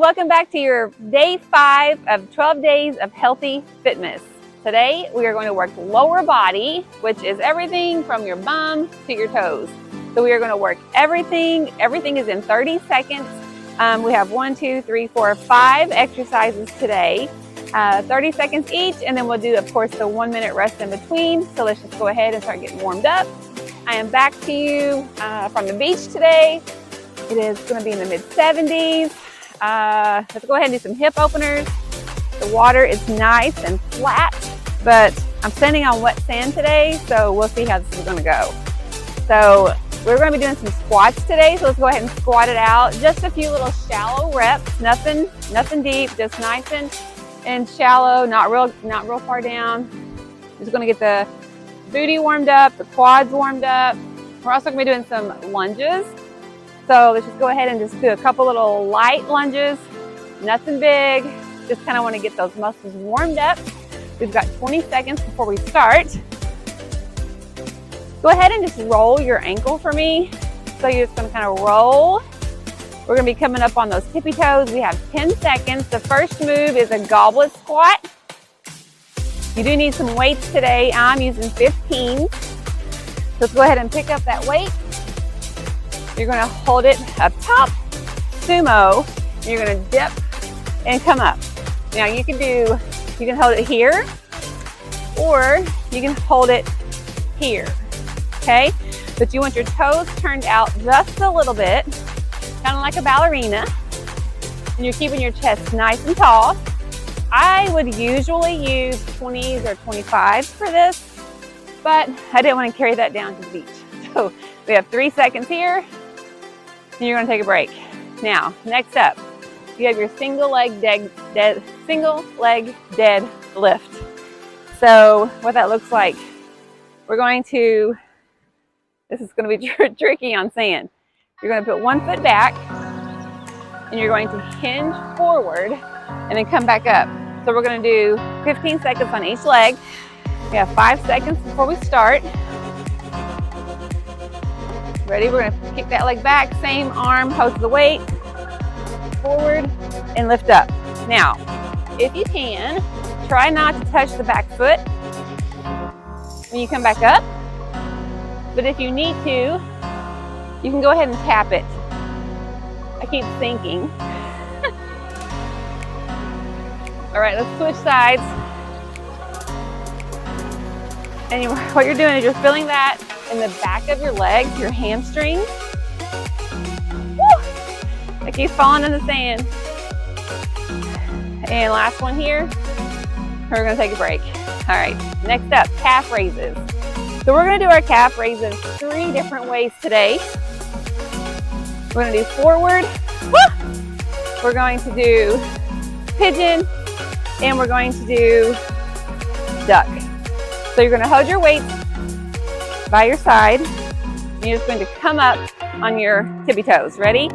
welcome back to your day 5 of 12 days of Healthy Fitmas. Today we are going to work lower body, which is everything from your bum to your toes. So we are going to work everything. Everything is in 30 seconds. We have 1, 2, 3, 4, 5 exercises today, 30 seconds each, and then we'll do, of course, the 1 minute rest in between. So let's just go ahead and start getting warmed up. I am back to you from the beach today. It is going to be in the mid-70s. Let's go ahead and do some hip openers. The water is nice and flat, but I'm standing on wet sand today, so we'll see how this is going to go. So we're going to be doing some squats today, so let's go ahead and squat it out. Just a few little shallow reps, nothing deep, just nice and shallow, not real far down. Just going to get the booty warmed up, the quads warmed up. We're also going to be doing some lunges. So let's just go ahead and just do a couple little light lunges, nothing big. Just kind of want to get those muscles warmed up. We've got 20 seconds before we start. Go ahead and just roll your ankle for me. So you're just going to kind of roll. We're going to be coming up on those tippy toes. We have 10 seconds. The first move is a goblet squat. You do need some weights today. I'm using 15. So let's go ahead and pick up that weight. You're going to hold it up top, sumo, and you're going to dip and come up. Now you can hold it here, or you can hold it here, okay? But you want your toes turned out just a little bit, kind of like a ballerina, and you're keeping your chest nice and tall. I would usually use 20s or 25s for this, but I didn't want to carry that down to the beach. So we have 3 seconds here. And you're going to take a break. Now, next up, you have your single leg dead lift. So what that looks like, this is going to be tricky on sand. You're going to put one foot back, and you're going to hinge forward, and then come back up. So we're going to do 15 seconds on each leg. We have 5 seconds before we start. Ready? We're going to kick that leg back, same arm, holds the weight, forward, and lift up. Now, if you can, try not to touch the back foot when you come back up. But if you need to, you can go ahead and tap it. I keep sinking. All right, let's switch sides. And what you're doing is you're feeling that in the back of your legs, your hamstring. Woo! It keeps falling in the sand. And last one here. We're gonna take a break. All right, next up, calf raises. So we're gonna do our calf raises 3 different ways today. We're gonna do forward. Woo! We're going to do pigeon, and we're going to do duck. So you're going to hold your weights by your side. And you're just going to come up on your tippy toes. Ready?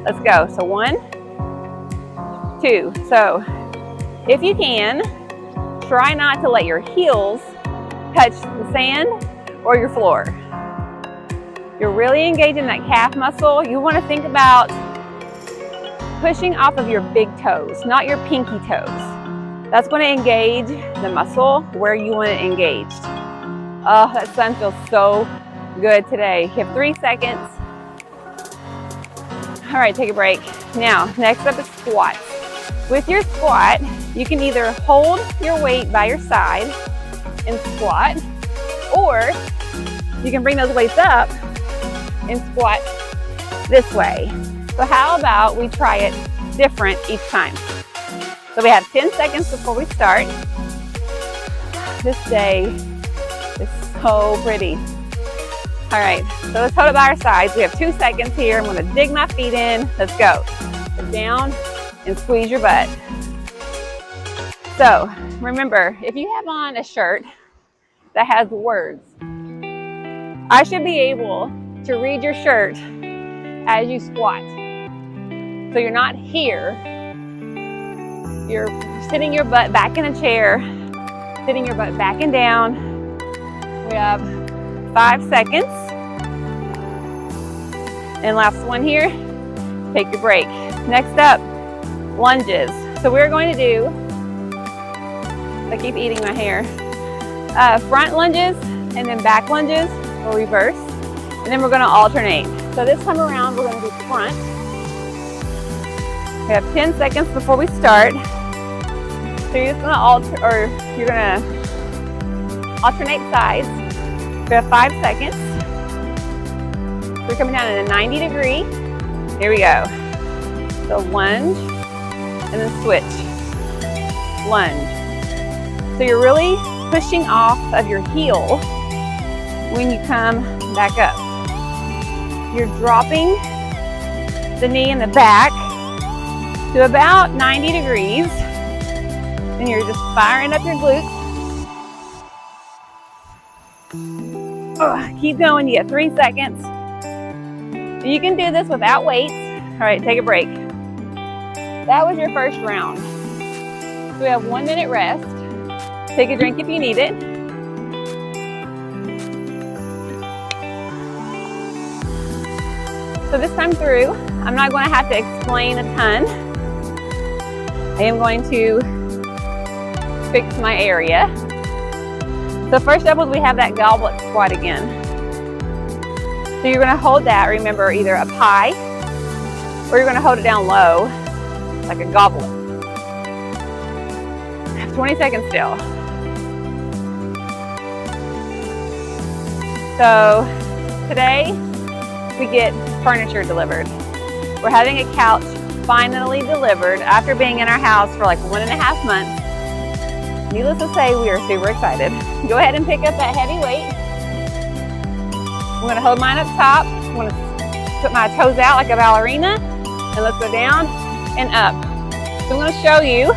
Let's go. So 1, 2. So if you can, try not to let your heels touch the sand or your floor. You're really engaging that calf muscle. You want to think about pushing off of your big toes, not your pinky toes. That's going to engage the muscle where you want it engaged. Oh, that sun feels so good today. You have 3 seconds. All right, take a break. Now, next up is squats. With your squat, you can either hold your weight by your side and squat, or you can bring those weights up and squat this way. So how about we try it different each time? So we have 10 seconds before we start. This day is so pretty. All right, so let's hold it by our sides. We have 2 seconds here. I'm gonna dig my feet in. Let's go. Sit down and squeeze your butt. So remember, if you have on a shirt that has words, I should be able to read your shirt as you squat. So you're not here. You're sitting your butt back in a chair, sitting your butt back and down. We have 5 seconds. And last one here, take your break. Next up, lunges. So we're going to do, I keep eating my hair, front lunges and then back lunges or reverse. And then we're going to alternate. So this time around, we're going to do front. We have 10 seconds before we start. So you're just going to alternate sides. We have 5 seconds. We're coming down in a 90 degree. Here we go. So lunge and then switch. Lunge. So you're really pushing off of your heel when you come back up. You're dropping the knee in the back to about 90 degrees. And you're just firing up your glutes. Keep going, you get 3 seconds. You can do this without weights. All right, take a break. That was your first round. So we have 1 minute rest. Take a drink if you need it. So this time through, I'm not going to have to explain a ton. I am going to fix my area. So first up we have that goblet squat again. So you're going to hold that, remember, either up high or you're going to hold it down low like a goblet. 20 seconds still. So today we get furniture delivered. We're having a couch finally delivered after being in our house for like 1.5 months. Needless to say, we are super excited. Go ahead and pick up that heavy weight. I'm gonna hold mine up top. I'm gonna put my toes out like a ballerina, and let's go down and up. So I'm gonna show you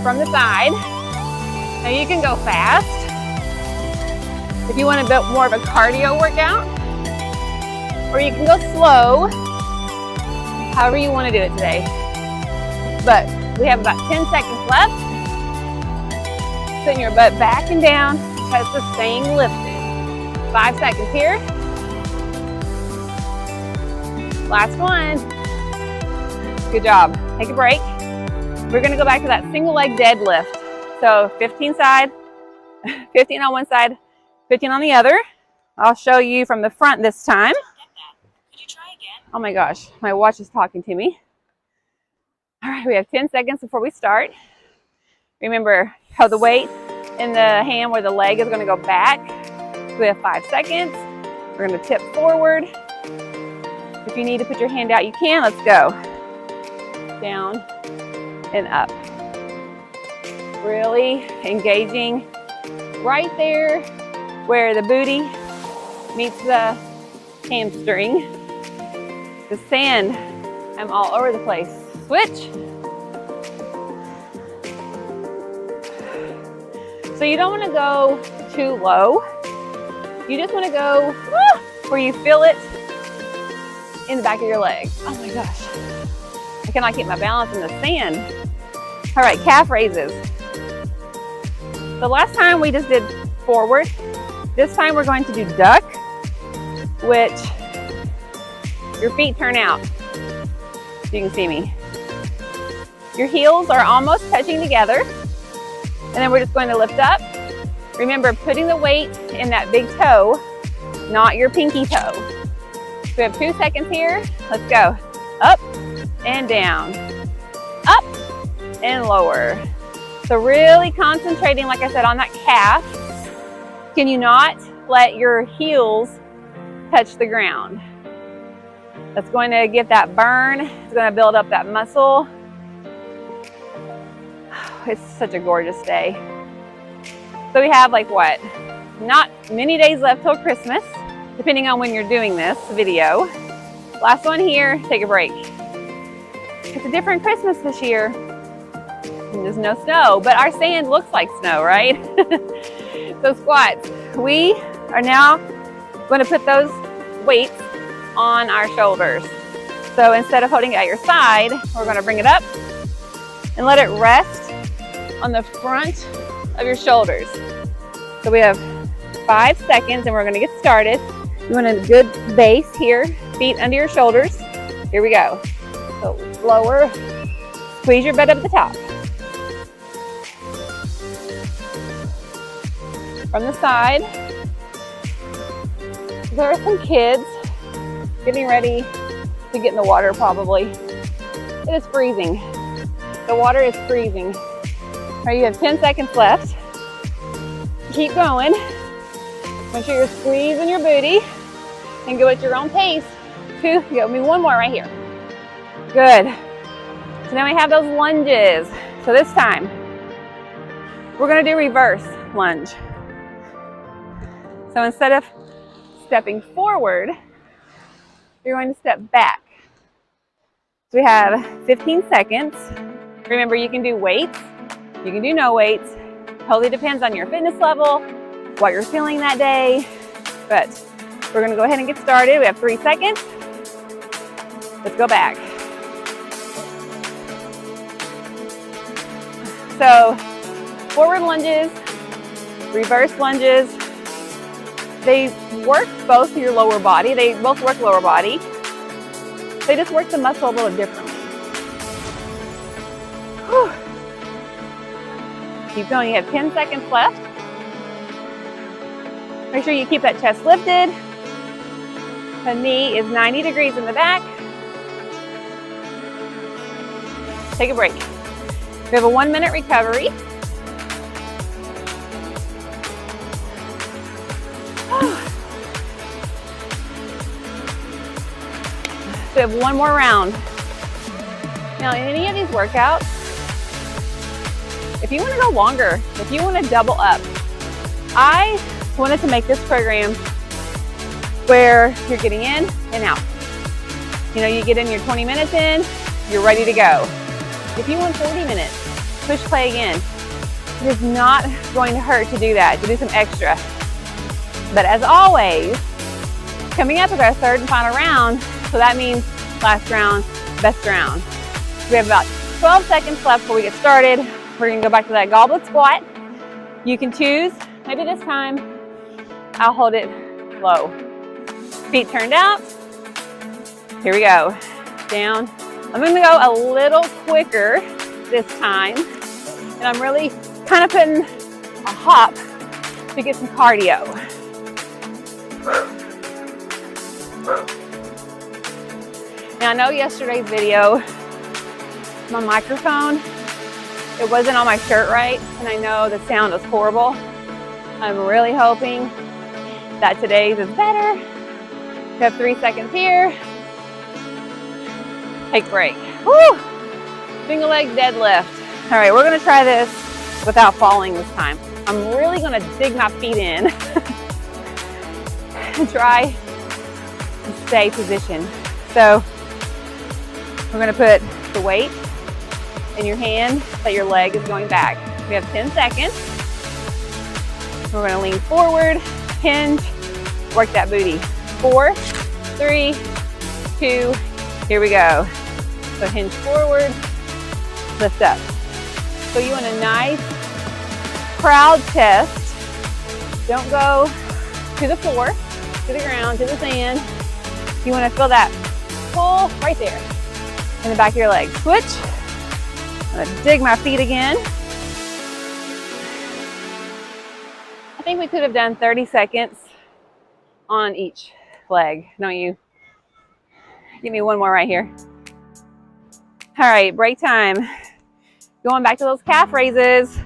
from the side. Now you can go fast if you want a bit more of a cardio workout, or you can go slow, however you want to do it today. But we have about 10 seconds left. Sitting your butt back and down, chest is staying lifted. 5 seconds here. Last one. Good job. Take a break. We're gonna go back to that single leg deadlift. So 15 side, 15 on one side, 15 on the other. I'll show you from the front this time. Can you try again? Oh my gosh, my watch is talking to me. All right, we have 10 seconds before we start. Remember, hold the weight in the hand where the leg is going to go back. We have 5 seconds. We're going to tip forward. If you need to put your hand out, you can. Let's go. Down and up. Really engaging right there where the booty meets the hamstring. The sand, I'm all over the place. Switch. So you don't want to go too low. You just want to go where you feel it in the back of your leg. Oh my gosh. I cannot keep my balance in the sand. All right, calf raises. The last time we just did forward. This time we're going to do duck, which your feet turn out so you can see me. Your heels are almost touching together. And then we're just going to lift up. Remember, putting the weight in that big toe, not your pinky toe. So we have 2 seconds here. Let's go. Up and down. Up and lower. So really concentrating, like I said, on that calf. Can you not let your heels touch the ground? That's going to get that burn. It's going to build up that muscle. It's such a gorgeous day. So we have like what? Not many days left till Christmas, depending on when you're doing this video. Last one here, take a break. It's a different Christmas this year. There's no snow, but our sand looks like snow, right? So squats. We are now going to put those weights on our shoulders. So instead of holding it at your side, we're going to bring it up and let it rest on the front of your shoulders. So we have 5 seconds and we're going to get started. You want a good base here, feet under your shoulders. Here we go. So lower, Squeeze your butt up at the top. From the side. There are some kids getting ready to get in the water probably. It is freezing. The water is freezing. All right, you have 10 seconds left. Keep going. Make sure you're squeezing your booty and go at your own pace. 2, give me one more right here. Good. So now we have those lunges. So this time, we're gonna do reverse lunge. So instead of stepping forward, you're going to step back. So we have 15 seconds. Remember, you can do weights, you can do no weights. Totally depends on your fitness level, what you're feeling that day. But we're gonna go ahead and get started. We have 3 seconds. Let's go back. So forward lunges, reverse lunges, they work both your lower body. They both work lower body. They just work the muscle a little differently. Whew. Keep going. You have 10 seconds left. Make sure you keep that chest lifted. The knee is 90 degrees in the back. Take a break. We have a 1-minute recovery. So we have one more round. Now, in any of these workouts, if you want to go longer, if you want to double up, I wanted to make this program where you're getting in and out. You know, you get in your 20 minutes in, you're ready to go. If you want 40 minutes, push play again. It is not going to hurt to do that, to do some extra. But as always, coming up with our 3rd and final round, so that means last round, best round. We have about 12 seconds left before we get started. We're gonna go back to that goblet squat. You can choose, maybe this time, I'll hold it low. Feet turned out. Here we go. Down. I'm gonna go a little quicker this time. And I'm really kind of putting a hop to get some cardio. Now I know yesterday's video, my microphone, it wasn't on my shirt right, and I know the sound was horrible. I'm really hoping that today's is better. We have 3 seconds here. Take a break. Woo! Single leg deadlift. All right, we're gonna try this without falling this time. I'm really gonna dig my feet in and try to stay positioned. So we're gonna put the weight in your hand that your leg is going back. We have 10 seconds. We're gonna lean forward, hinge, work that booty. 4, 3, 2, here we go. So hinge forward, lift up. So you want a nice proud chest. Don't go to the floor, to the ground, to the sand. You want to feel that pull right there in the back of your leg. Switch. I'm gonna dig my feet again. I think we could have done 30 seconds on each leg, don't you? Give me one more right here. All right, break time. Going back to those calf raises.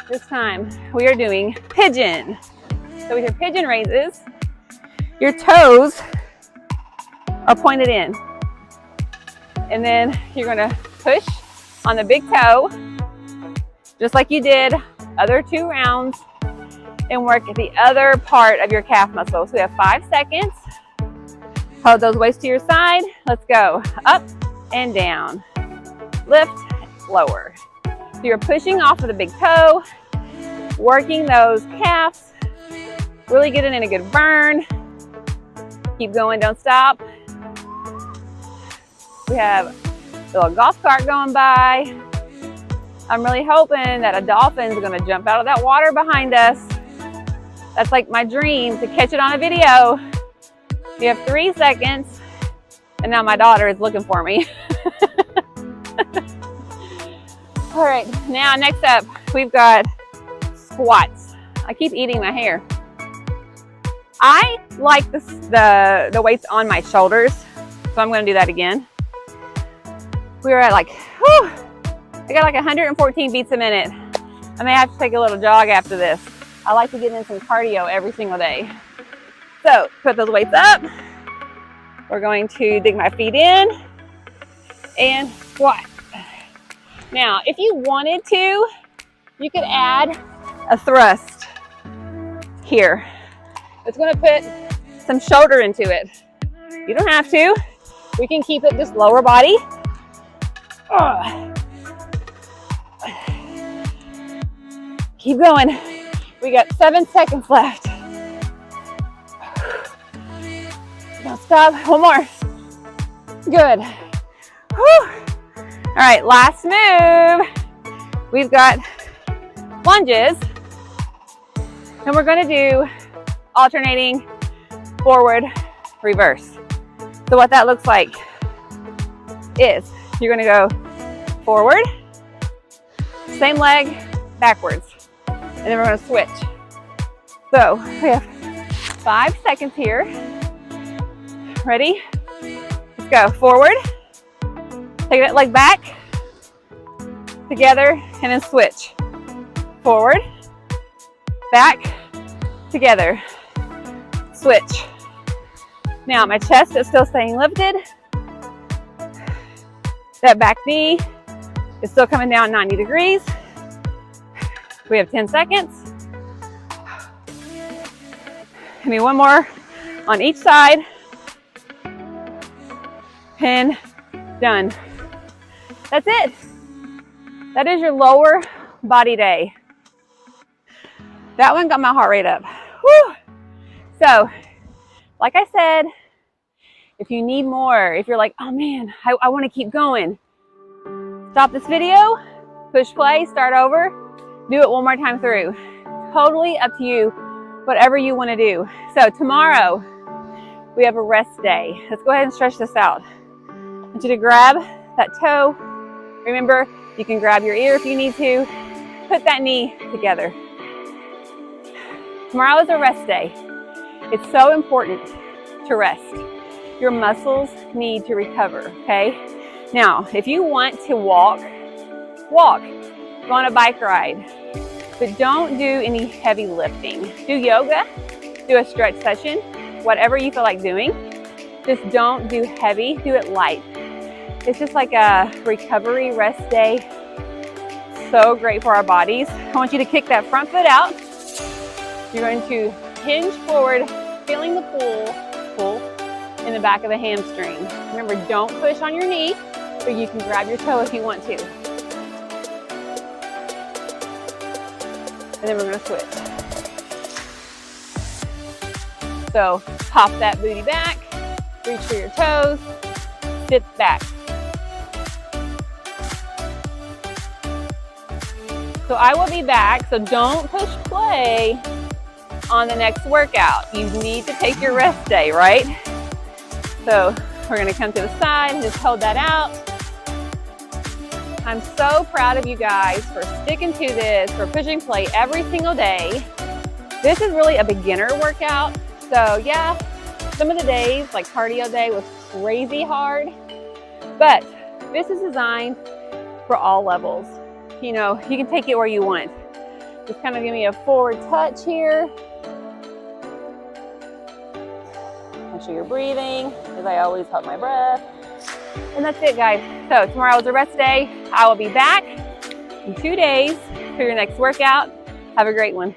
This time we are doing pigeon. So with your pigeon raises, your toes are pointed in. And then you're gonna push on the big toe, just like you did other 2 rounds, and work at the other part of your calf muscle. So we have 5 seconds. Hold those weights to your side. Let's go. Up and down. Lift, lower. So you're pushing off of the big toe, working those calves, really getting in a good burn. Keep going, don't stop. We have a little golf cart going by. I'm really hoping that a dolphin's gonna jump out of that water behind us. That's like my dream, to catch it on a video. We have 3 seconds, and now my daughter is looking for me. All right, now next up, we've got squats. I keep eating my hair. I like the weights on my shoulders, so I'm gonna do that again. We were at like, whew, I got like 114 beats a minute. I may have to take a little jog after this. I like to get in some cardio every single day. So put those weights up. We're going to dig my feet in and squat. Now, if you wanted to, you could add a thrust here. It's going to put some shoulder into it. You don't have to. We can keep it just lower body. Keep going. We got 7 seconds left. Don't stop. One more. Good. Whew. All right, last move. We've got lunges, and we're going to do alternating forward, reverse. So what that looks like is you're going to go forward, same leg, backwards, and then we're going to switch. So we have 5 seconds here. Ready? Let's go forward. Take that leg back, together, and then switch. Forward, back, together, switch. Now my chest is still staying lifted. That back knee is still coming down 90 degrees. We have 10 seconds. Give me one more on each side. And done. That's it. That is your lower body day. That one got my heart rate up. Whew. So, like I said, if you need more, if you're like, oh man, I want to keep going, stop this video, push play, start over, do it one more time through. Totally up to you, whatever you want to do. So tomorrow, we have a rest day. Let's go ahead and stretch this out. I want you to grab that toe. Remember, you can grab your ear if you need to. Put that knee together. Tomorrow is a rest day. It's so important to rest. Your muscles need to recover, okay? Now, if you want to walk, walk. Go on a bike ride. But don't do any heavy lifting. Do yoga, do a stretch session, whatever you feel like doing. Just don't do heavy, do it light. It's just like a recovery rest day. So great for our bodies. I want you to kick that front foot out. You're going to hinge forward, feeling the pull in the back of the hamstring. Remember, don't push on your knee, but you can grab your toe if you want to. And then we're going to switch. So pop that booty back, reach for your toes, sit back. So I will be back, so don't push play on the next workout. You need to take your rest day, right? So we're gonna come to the side and just hold that out. I'm so proud of you guys for sticking to this, for pushing play every single day. This is really a beginner workout. So yeah, some of the days, like cardio day, was crazy hard, but this is designed for all levels. You know, you can take it where you want. Just kind of give me a forward touch here. Make sure you're breathing, as I always hold my breath. And that's it, guys. So tomorrow is a rest day. I will be back in 2 days for your next workout. Have a great one.